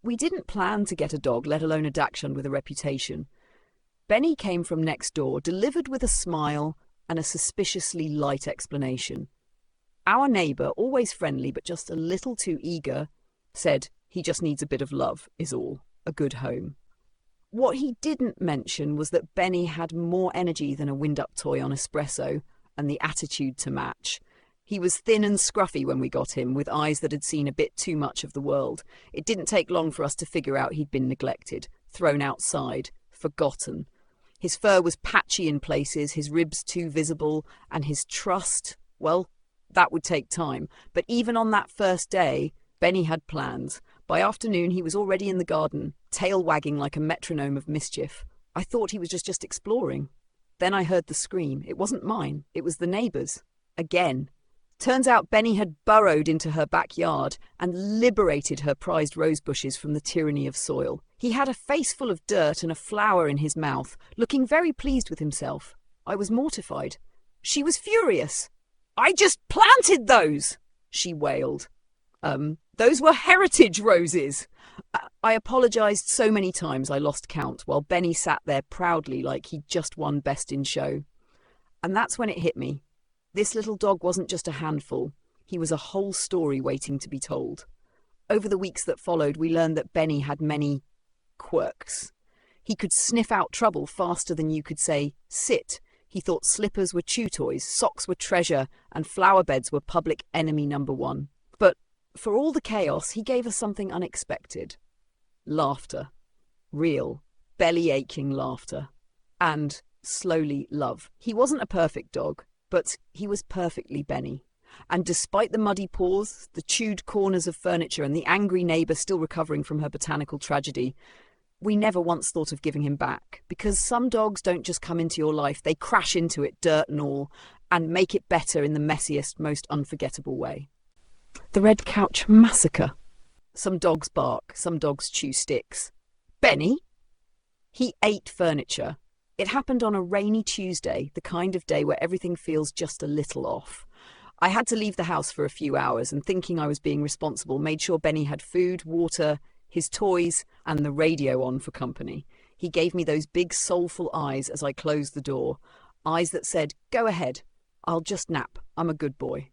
We didn't plan to get a dog, let alone a dachshund with a reputation. Bennie came from next door, delivered with a smile and a suspiciously light explanation. Our neighbour, always friendly but just a little too eager, said he just needs a bit of love, is all, a good home. What he didn't mention was that Bennie had more energy than a wind-up toy on espresso, and the attitude to match. He was thin and scruffy when we got him, with eyes that had seen a bit too much of the world. It didn't take long for us to figure out he'd been neglected, thrown outside, forgotten. His fur was patchy in places, his ribs too visible, and his trust, well, that would take time. But even on that first day, Bennie had plans. By afternoon, he was already in the garden, tail wagging like a metronome of mischief. I thought he was just exploring. Then I heard the scream. It wasn't mine. It was the neighbour's. Again. Turns out Bennie had burrowed into her backyard and liberated her prized rose bushes from the tyranny of soil. He had a face full of dirt and a flower in his mouth, looking very pleased with himself. I was mortified. She was furious. "I just planted those!" she wailed. Those were heritage roses. I apologised so many times I lost count, while Bennie sat there proudly like he'd just won Best in Show. And that's when it hit me. This little dog wasn't just a handful. He was a whole story waiting to be told. Over the weeks that followed, we learned that Bennie had many quirks. He could sniff out trouble faster than you could say, sit. He thought slippers were chew toys, socks were treasure, and flower beds were public enemy number one. But for all the chaos, he gave us something unexpected. Laughter. Real, belly-aching laughter. And, slowly, love. He wasn't a perfect dog, but he was perfectly Bennie. And despite the muddy paws, the chewed corners of furniture, and the angry neighbour still recovering from her botanical tragedy, we never once thought of giving him back. Because some dogs don't just come into your life, they crash into it, dirt and all, and make it better in the messiest, most unforgettable way. The Red Couch Massacre. Some dogs bark, some dogs chew sticks. Bennie? He ate furniture. It happened on a rainy Tuesday, the kind of day where everything feels just a little off. I had to leave the house for a few hours, and thinking I was being responsible, made sure Bennie had food, water, his toys, and the radio on for company. He gave me those big soulful eyes as I closed the door, eyes that said, "Go ahead, I'll just nap, I'm a good boy."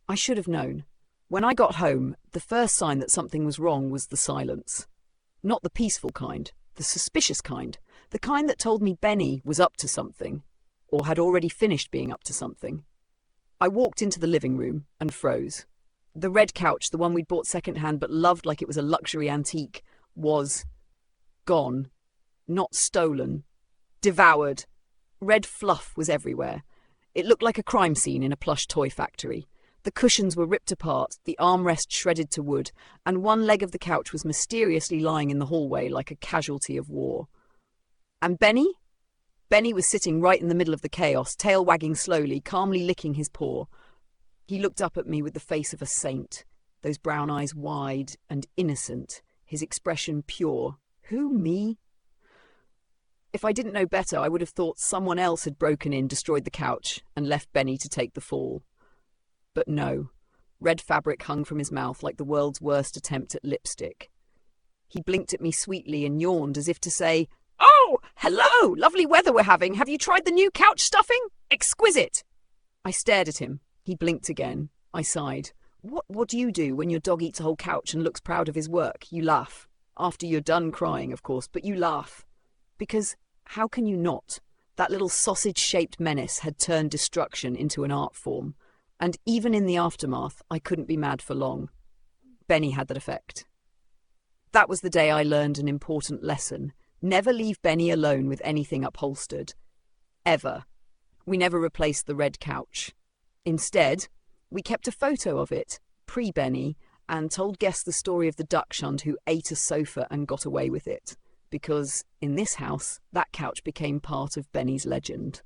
I should have known. When I got home, the first sign that something was wrong was the silence. Not the peaceful kind, the suspicious kind, the kind that told me Bennie was up to something, or had already finished being up to something. I walked into the living room and froze. The red couch, the one we'd bought second-hand but loved like it was a luxury antique, was gone. Not stolen. Devoured. Red fluff was everywhere. It looked like a crime scene in a plush toy factory. The cushions were ripped apart, the armrest shredded to wood, and one leg of the couch was mysteriously lying in the hallway like a casualty of war. And Bennie? Bennie was sitting right in the middle of the chaos, tail wagging slowly, calmly licking his paw. He looked up at me with the face of a saint, those brown eyes wide and innocent, his expression pure. Who, me? If I didn't know better, I would have thought someone else had broken in, destroyed the couch, and left Bennie to take the fall. But no. Red fabric hung from his mouth like the world's worst attempt at lipstick. He blinked at me sweetly and yawned as if to say, "Oh, hello! Lovely weather we're having. Have you tried the new couch stuffing? Exquisite!" I stared at him. He blinked again. I sighed. What do you do when your dog eats a whole couch and looks proud of his work? You laugh. After you're done crying, of course, but you laugh. Because how can you not? That little sausage-shaped menace had turned destruction into an art form. And even in the aftermath, I couldn't be mad for long. Bennie had that effect. That was the day I learned an important lesson. Never leave Bennie alone with anything upholstered. Ever. We never replaced the red couch. Instead, we kept a photo of it, pre-Bennie, and told guests the story of the dachshund who ate a sofa and got away with it. Because, in this house, that couch became part of Bennie's legend.